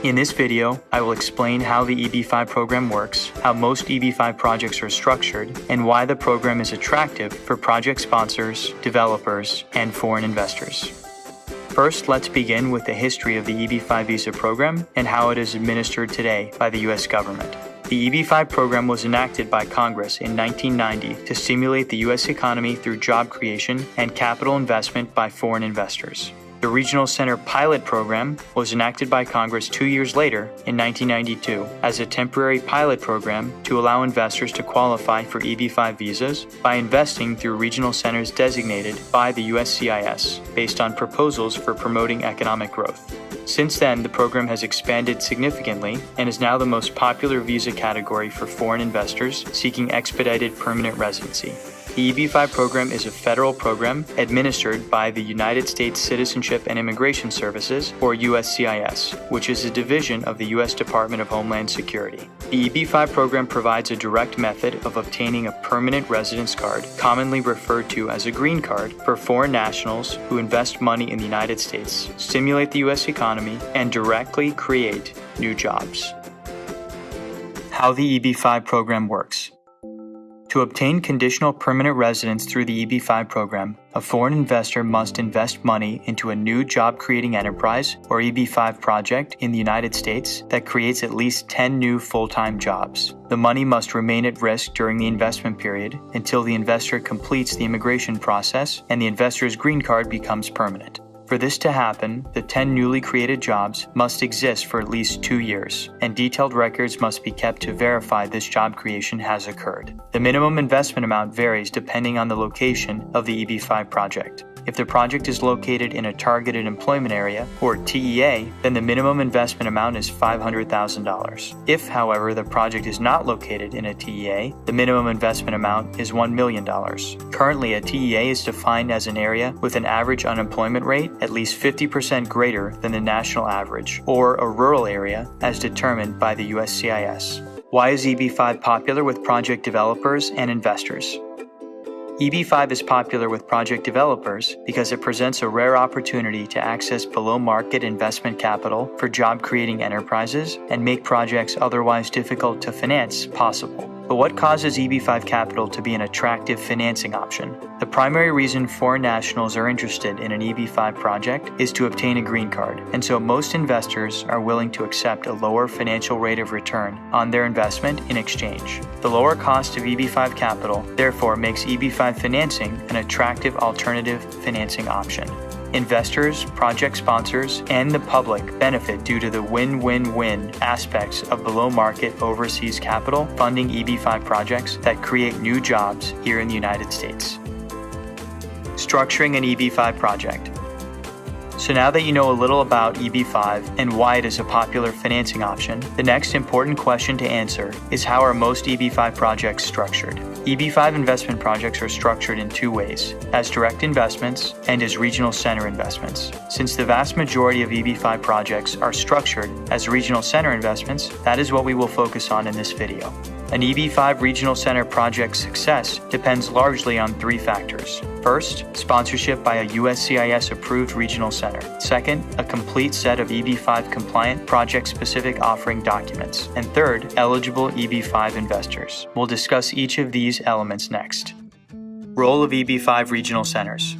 In this video, I will explain how the EB-5 program works, how most EB-5 projects are structured, and why the program is attractive for project sponsors, developers, and foreign investors. First, let's begin with the history of the EB-5 visa program and how it is administered today by the U.S. government. The EB-5 program was enacted by Congress in 1990 to stimulate the U.S. economy through job creation and capital investment by foreign investors. The Regional Center Pilot Program was enacted by Congress 2 years later, in 1992, as a temporary pilot program to allow investors to qualify for EB-5 visas by investing through regional centers designated by the USCIS, based on proposals for promoting economic growth. Since then, the program has expanded significantly and is now the most popular visa category for foreign investors seeking expedited permanent residency. The EB-5 program is a federal program administered by the United States Citizenship and Immigration Services, or USCIS, which is a division of the U.S. Department of Homeland Security. The EB-5 program provides a direct method of obtaining a permanent residence card, commonly referred to as a green card, for foreign nationals who invest money in the United States, stimulate the U.S. economy, and directly create new jobs. How the EB-5 program works. To obtain conditional permanent residence through the EB-5 program, a foreign investor must invest money into a new job-creating enterprise or EB-5 project in the United States that creates at least 10 new full-time jobs. The money must remain at risk during the investment period until the investor completes the immigration process and the investor's green card becomes permanent. For this to happen, the 10 newly created jobs must exist for at least 2 years, and detailed records must be kept to verify this job creation has occurred. The minimum investment amount varies depending on the location of the EB-5 project. If the project is located in a targeted employment area, or TEA, then the minimum investment amount is $500,000. If, however, the project is not located in a TEA, the minimum investment amount is $1 million. Currently, a TEA is defined as an area with an average unemployment rate at least 50% greater than the national average, or a rural area as determined by the USCIS. Why is EB-5 popular with project developers and investors? EB-5 is popular with project developers because it presents a rare opportunity to access below-market investment capital for job-creating enterprises and make projects otherwise difficult to finance possible. But what causes EB-5 capital to be an attractive financing option? The primary reason foreign nationals are interested in an EB-5 project is to obtain a green card, and so most investors are willing to accept a lower financial rate of return on their investment in exchange. The lower cost of EB-5 capital, therefore, makes EB-5 financing an attractive alternative financing option. Investors, project sponsors, and the public benefit due to the win-win-win aspects of below-market overseas capital funding EB-5 projects that create new jobs here in the United States. Structuring an EB-5 project. So now that you know a little about EB-5 and why it is a popular financing option, the next important question to answer is how are most EB-5 projects structured? EB-5 investment projects are structured in two ways, as direct investments and as regional center investments. Since the vast majority of EB-5 projects are structured as regional center investments, that is what we will focus on in this video. An EB-5 regional center project's success depends largely on three factors. First, sponsorship by a USCIS-approved regional center. Second, a complete set of EB-5 compliant project-specific offering documents. And third, eligible EB-5 investors. We'll discuss each of these elements next. Role of EB-5 regional centers.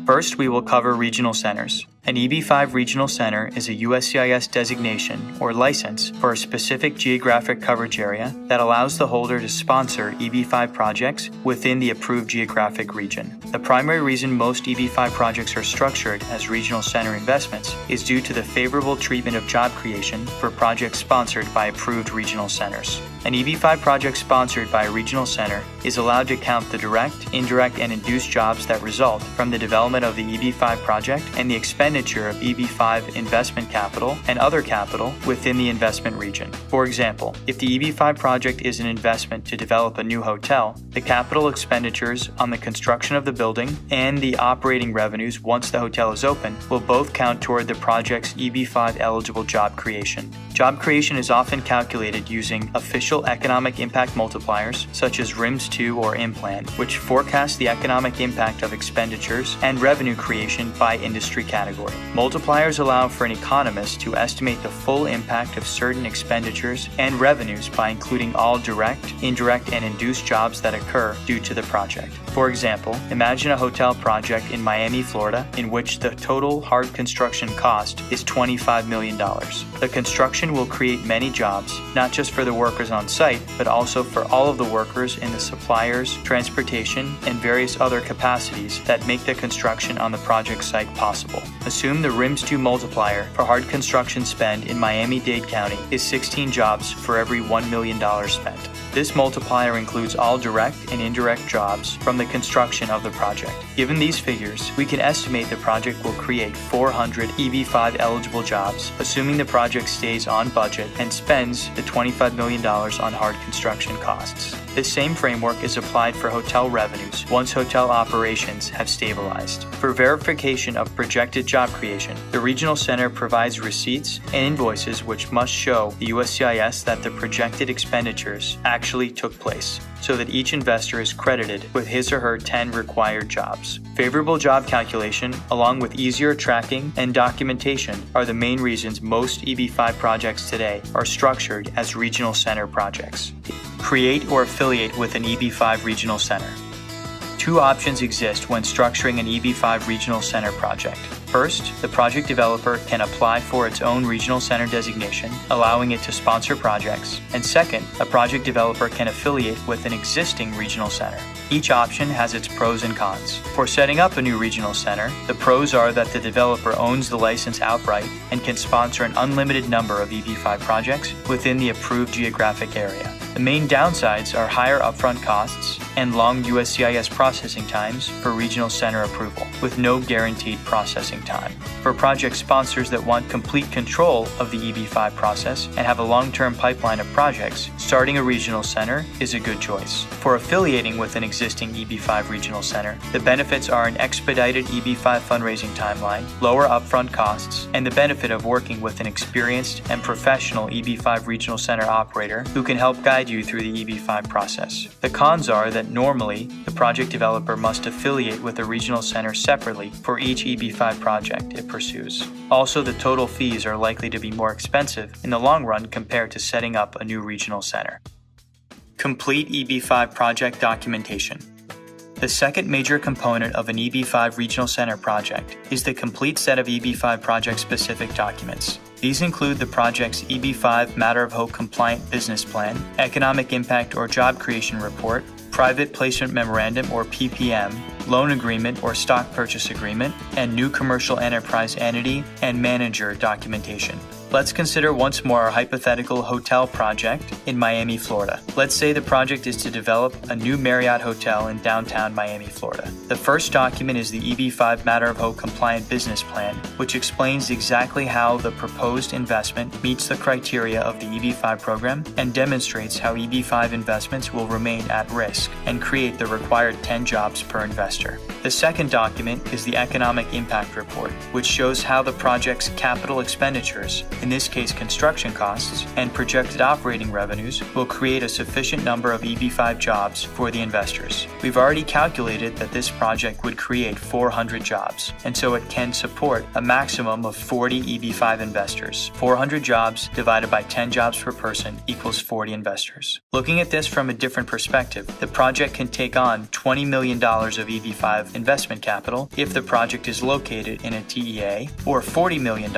First, we will cover regional centers. An EB-5 regional center is a USCIS designation or license for a specific geographic coverage area that allows the holder to sponsor EB-5 projects within the approved geographic region. The primary reason most EB-5 projects are structured as regional center investments is due to the favorable treatment of job creation for projects sponsored by approved regional centers. An EB-5 project sponsored by a regional center is allowed to count the direct, indirect, and induced jobs that result from the development of the EB-5 project and the expenditure of EB-5 investment capital and other capital within the investment region. For example, if the EB-5 project is an investment to develop a new hotel, the capital expenditures on the construction of the building and the operating revenues once the hotel is open will both count toward the project's EB-5 eligible job creation. Job creation is often calculated using official potential economic impact multipliers, such as RIMS-2 or IMPLAN, which forecast the economic impact of expenditures and revenue creation by industry category. Multipliers allow for an economist to estimate the full impact of certain expenditures and revenues by including all direct, indirect, and induced jobs that occur due to the project. For example, imagine a hotel project in Miami, Florida, in which the total hard construction cost is $25 million. The construction will create many jobs, not just for the workers on site, but also for all of the workers in the suppliers, transportation, and various other capacities that make the construction on the project site possible. Assume the RIMS-2 multiplier for hard construction spend in Miami-Dade County is 16 jobs for every $1 million spent. This multiplier includes all direct and indirect jobs from the construction of the project. Given these figures, we can estimate the project will create 400 EB-5 eligible jobs, assuming the project stays on budget and spends the $25 million on hard construction costs. This same framework is applied for hotel revenues once hotel operations have stabilized. For verification of projected job creation, the regional center provides receipts and invoices which must show the USCIS that the projected expenditures actually took place, so that each investor is credited with his or her 10 required jobs. Favorable job calculation, along with easier tracking and documentation, are the main reasons most EB-5 projects today are structured as regional center projects. Create or affiliate with an EB-5 regional center. Two options exist when structuring an EB-5 regional center project. First, the project developer can apply for its own regional center designation, allowing it to sponsor projects. And second, a project developer can affiliate with an existing regional center. Each option has its pros and cons. For setting up a new regional center, the pros are that the developer owns the license outright and can sponsor an unlimited number of EB-5 projects within the approved geographic area. The main downsides are higher upfront costs and long USCIS processing times for regional center approval, with no guaranteed processing time. For project sponsors that want complete control of the EB-5 process and have a long-term pipeline of projects, starting a regional center is a good choice. For affiliating with an existing EB-5 regional center, the benefits are an expedited EB-5 fundraising timeline, lower upfront costs, and the benefit of working with an experienced and professional EB-5 regional center operator who can help guide you through the EB-5 process. The cons are that normally, the project developer must affiliate with a regional center separately for each EB-5 project it pursues. Also, the total fees are likely to be more expensive in the long run compared to setting up a new regional center. Complete EB-5 project documentation. The second major component of an EB-5 regional center project is the complete set of EB-5 project-specific documents. These include the project's EB-5 Matter of Hope compliant business plan, economic impact or job creation report, private placement memorandum or PPM, loan agreement or stock purchase agreement, and new commercial enterprise entity and manager documentation. Let's consider once more our hypothetical hotel project in Miami, Florida. Let's say the project is to develop a new Marriott hotel in downtown Miami, Florida. The first document is the EB-5 Matter of Hope compliant business plan, which explains exactly how the proposed investment meets the criteria of the EB-5 program and demonstrates how EB-5 investments will remain at risk and create the required 10 jobs per investor. The second document is the economic impact report, which shows how the project's capital expenditures, in this case construction costs, and projected operating revenues will create a sufficient number of EB-5 jobs for the investors. We've already calculated that this project would create 400 jobs, and so it can support a maximum of 40 EB-5 investors. 400 jobs divided by 10 jobs per person equals 40 investors. Looking at this from a different perspective, the project can take on $20 million of EB-5 investment capital if the project is located in a TEA, or $40 million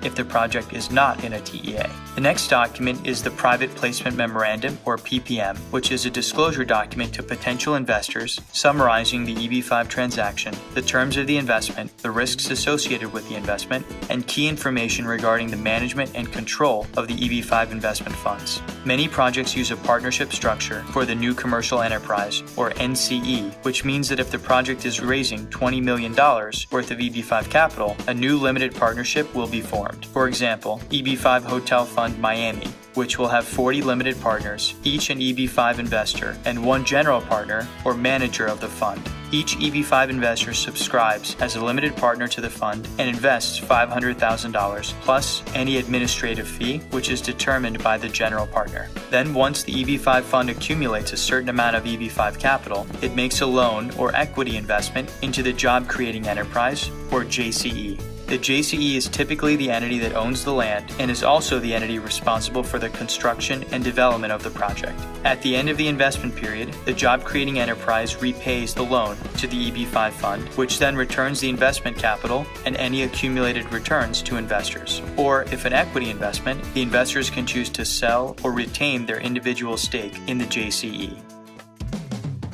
if the project is not in a TEA. The next document is the Private Placement Memorandum, or PPM, which is a disclosure document to potential investors summarizing the EB-5 transaction, the terms of the investment, the risks associated with the investment, and key information regarding the management and control of the EB-5 investment funds. Many projects use a partnership structure for the new commercial enterprise, or NCE, which means that if the project is raising $20 million worth of EB-5 capital, a new limited partnership will be formed. For example, EB-5 Hotel Fund Miami, which will have 40 limited partners, each an EB-5 investor, and one general partner or manager of the fund. Each EB5 investor subscribes as a limited partner to the fund and invests $500,000 plus any administrative fee, which is determined by the general partner. Then, once the EB5 fund accumulates a certain amount of EB5 capital, it makes a loan or equity investment into the Job Creating Enterprise, or JCE. The JCE is typically the entity that owns the land and is also the entity responsible for the construction and development of the project. At the end of the investment period, the Job Creating Enterprise repays the loan to the EB5 fund, which then returns the investment capital and any accumulated returns to investors. Or, if an equity investment, the investors can choose to sell or retain their individual stake in the JCE.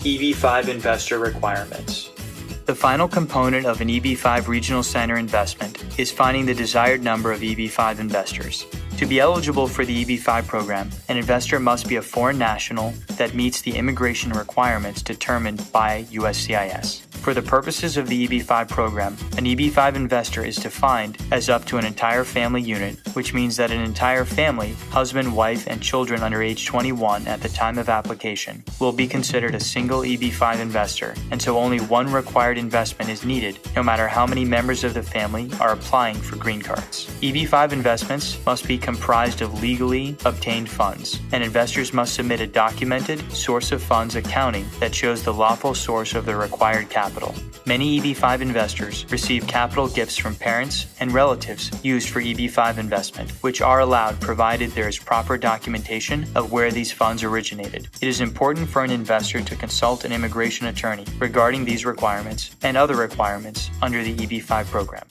EB5 investor requirements. The final component of an EB5 regional center investment is finding the desired number of EB5 investors. To be eligible for the EB5 program, an investor must be a foreign national that meets the immigration requirements determined by USCIS. For the purposes of the EB5 program, an EB5 investor is defined as up to an entire family unit, which means that an entire family, husband, wife, and children under age 21 at the time of application, will be considered a single EB5 investor, and so only one required investment is needed, no matter how many members of the family are applying for green cards. EB5 investments must be comprised of legally obtained funds, and investors must submit a documented source of funds accounting that shows the lawful source of the required capital. Many EB5 investors receive capital gifts from parents and relatives used for EB5 investment, which are allowed provided there is proper documentation of where these funds originated. It is important for an investor to consult an immigration attorney regarding these requirements and other requirements under the EB5 program.